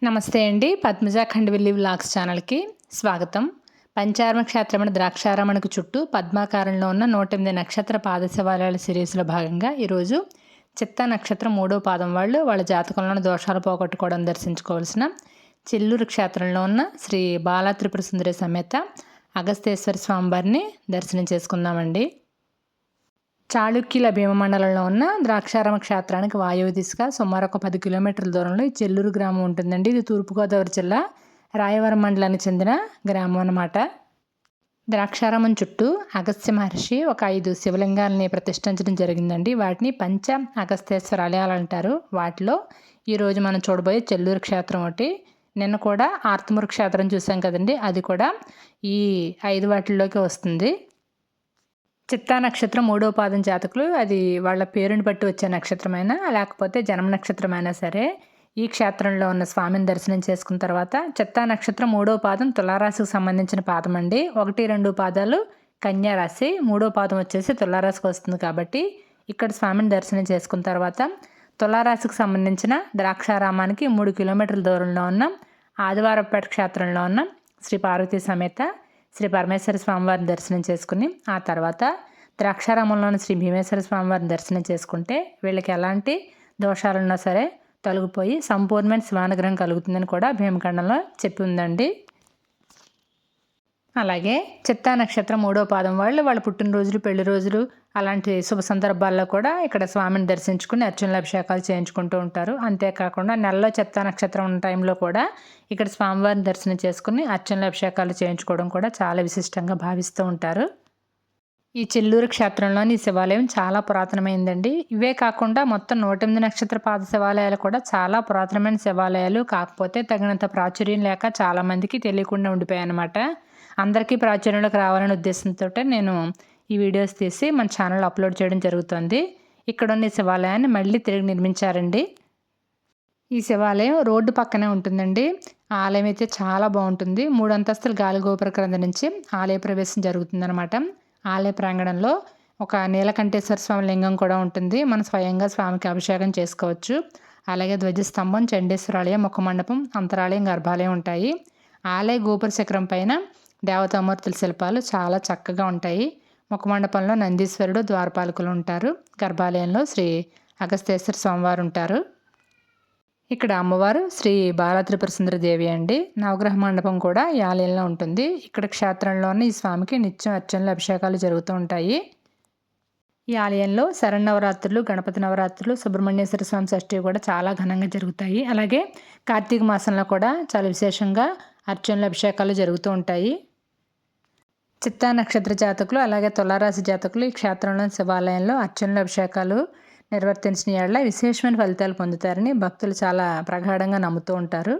నమస్తే అండి. పద్మజ ఖండవిల్లి వ్లాగ్స్ ఛానల్‌కి స్వాగతం. పంచారామ క్షేత్రమైన ద్రాక్షారామణకు చుట్టూ పద్మాకారంలో ఉన్న 108 నక్షత్ర పాద శివాలయాల సిరీస్‌లో భాగంగా ఈరోజు చిత్తా నక్షత్రం 3వ పాదం వాళ్ళు వాళ్ళ జాతకంలోని దోషాలు పోగొట్టుకోవడం దర్శించుకోవాల్సిన చెల్లూరు క్షేత్రంలో ఉన్న శ్రీ బాలా త్రిపుర సుందరి సమేత అగస్తేశ్వర స్వామివారిని దర్శనం చేసుకుందామండి. చాళుక్యుల భీమమండలంలో ఉన్న ద్రాక్షారామ క్షేత్రానికి వాయువ్య దిశగా సుమారు ఒక 10 కిలోమీటర్ల దూరంలో ఈ చెల్లూరు గ్రామం ఉంటుందండి. ఇది తూర్పుగోదావరి జిల్లా రాయవరం మండలానికి చెందిన గ్రామం అన్నమాట. ద్రాక్షారామం చుట్టూ అగస్త్య మహర్షి ఒక 5 శివలింగాలని ప్రతిష్ఠించడం జరిగిందండి. వాటిని పంచ అగస్తేశ్వర ఆలయాలు అంటారు. వాటిలో ఈరోజు మనం చూడబోయే చెల్లూరు క్షేత్రం ఒకటి. నిన్న కూడా ఆర్తమూరు క్షేత్రం చూసాం కదండి, అది కూడా ఈ 5 వాటిల్లోకి వస్తుంది. చిత్తా నక్షత్రం 3వ పాదం జాతకులు అది వాళ్ళ పేరుని బట్టి వచ్చే నక్షత్రమైనా లేకపోతే జన్మ నక్షత్రమైనా సరే ఈ క్షేత్రంలో ఉన్న స్వామిని దర్శనం చేసుకున్న తర్వాత చిత్తా నక్షత్రం 3వ పాదం తులారాశికి సంబంధించిన పాదం అండి. 1, 2 పాదాలు కన్యా రాశి, 3వ పాదం వచ్చేసి తులారాశికి వస్తుంది. కాబట్టి ఇక్కడ స్వామిని దర్శనం చేసుకున్న తర్వాత తులారాశికి సంబంధించిన ద్రాక్షారామానికి 3 కిలోమీటర్ల దూరంలో ఉన్న ఆదివారపేట క్షేత్రంలో ఉన్న శ్రీ పార్వతీ సమేత శ్రీ పరమేశ్వర స్వామివారిని దర్శనం చేసుకుని ఆ తర్వాత ద్రాక్షారామంలోని శ్రీ భీమేశ్వర స్వామివారిని దర్శనం చేసుకుంటే వీళ్ళకి ఎలాంటి దోషాలున్నా సరే తొలగిపోయి సంపూర్ణమైన శివానుగ్రహం కలుగుతుందని కూడా భీమఖండంలో చెప్పి ఉందండి. అలాగే చిత్తా నక్షత్రం 3వ పాదం వాళ్ళు వాళ్ళ పుట్టినరోజులు, పెళ్లి రోజులు అలాంటి శుభ సందర్భాల్లో కూడా ఇక్కడ స్వామిని దర్శించుకుని అర్చనల అభిషేకాలు చేయించుకుంటూ ఉంటారు. అంతేకాకుండా నెలలో చిత్తా నక్షత్రం ఉన్న టైంలో కూడా ఇక్కడ స్వామివారిని దర్శనం చేసుకుని అర్చనల అభిషేకాలు చేయించుకోవడం కూడా చాలా విశిష్టంగా భావిస్తూ ఉంటారు. ఈ చెల్లూరు క్షేత్రంలోని ఈ శివాలయం చాలా పురాతనమైందండి. ఇవే కాకుండా మొత్తం 108 నక్షత్ర పాద శివాలయాలు కూడా చాలా పురాతనమైన శివాలయాలు. కాకపోతే తగినంత ప్రాచుర్యం లేక చాలామందికి తెలియకుండా ఉండిపోయాయి అన్నమాట. అందరికీ ప్రాచుర్యంలోకి రావాలనే ఉద్దేశంతో నేను ఈ వీడియోస్ తీసి మన ఛానల్ అప్లోడ్ చేయడం జరుగుతుంది. ఇక్కడ ఉన్న ఈ శివాలయాన్ని మళ్ళీ తిరిగి నిర్మించారండి. ఈ శివాలయం రోడ్డు పక్కనే ఉంటుందండి. ఆలయం అయితే చాలా బాగుంటుంది. 3 అంతస్తుల గాలి గోపుర క్రింద నుంచి ఆలయ ప్రవేశం జరుగుతుందన్నమాట. ఆలయ ప్రాంగణంలో ఒక నీలకంఠేశ్వర స్వామి లింగం కూడా ఉంటుంది. మనం స్వయంగా స్వామికి అభిషేకం చేసుకోవచ్చు. అలాగే ధ్వజస్తంభం, చండేశ్వరాలయం, ముఖమండపం, అంతరాలయం, గర్భాలయం ఉంటాయి. ఆలయ గోపుర శిఖరం పైన దేవతామూర్తుల శిల్పాలు చాలా చక్కగా ఉంటాయి. ముఖమండపంలో నందీశ్వరుడు, ద్వారపాలకులు ఉంటారు. గర్భాలయంలో శ్రీ అగస్తేశ్వర స్వామివారు ఉంటారు. ఇక్కడ అమ్మవారు శ్రీ బాలా త్రిపుర సుందరి దేవి అండి. నవగ్రహ మండపం కూడా ఈ ఆలయంలో ఉంటుంది. ఇక్కడ క్షేత్రంలోని ఈ స్వామికి నిత్యం అర్చనలు, అభిషేకాలు జరుగుతూ ఉంటాయి. ఈ ఆలయంలో శరన్నవరాత్రులు, గణపతి నవరాత్రులు, సుబ్రహ్మణ్యేశ్వర స్వామి షష్ఠి కూడా చాలా ఘనంగా జరుగుతాయి. అలాగే కార్తీక మాసంలో కూడా చాలా విశేషంగా అర్చనలు, అభిషేకాలు జరుగుతూ ఉంటాయి. చిత్తా నక్షత్ర జాతకులు అలాగే తులారాశి జాతకులు ఈ క్షేత్రంలోని శివాలయంలో అర్చనలు, అభిషేకాలు నిర్వర్తించిన ఏళ్ల విశేషమైన ఫలితాలు పొందుతారని భక్తులు చాలా ప్రగాఢంగా నమ్ముతూ ఉంటారు.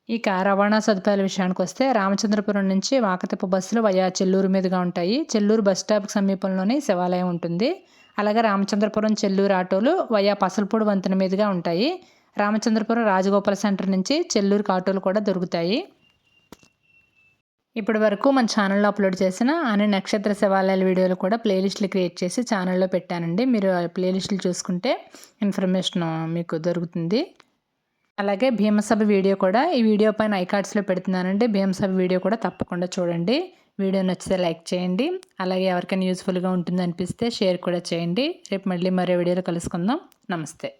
ఇక రవాణా సదుపాయాల విషయానికి వస్తే రామచంద్రపురం నుంచి వాకతిప్ప బస్సులు వయా చెల్లూరు మీదుగా ఉంటాయి. చెల్లూరు బస్ స్టాప్కి సమీపంలోనే శివాలయం ఉంటుంది. అలాగే రామచంద్రపురం చెల్లూరు ఆటోలు వయా పసలపూడి వంతెన మీదుగా ఉంటాయి. రామచంద్రపురం రాజగోపాల సెంటర్ నుంచి చెల్లూరుకి ఆటోలు కూడా దొరుకుతాయి. ఇప్పటి వరకు మన ఛానల్లో అప్లోడ్ చేసిన అన్ని నక్షత్ర శివాలయాల వీడియోలు కూడా ప్లేలిస్టులు క్రియేట్ చేసి ఛానల్లో పెట్టానండి. మీరు ఆ ప్లేలిస్టులు చూసుకుంటే ఇన్ఫర్మేషన్ మీకు దొరుకుతుంది. అలాగే భీమసభ వీడియో కూడా ఈ వీడియో పైన ఐకార్డ్స్లో పెడుతున్నానండి. భీమసభ వీడియో కూడా తప్పకుండా చూడండి. వీడియో నచ్చితే లైక్ చేయండి. అలాగే ఎవరికైనా యూస్ఫుల్గా ఉంటుంది అనిపిస్తే షేర్ కూడా చేయండి. రేపు మళ్ళీ మరో వీడియోలో కలుసుకుందాం. నమస్తే.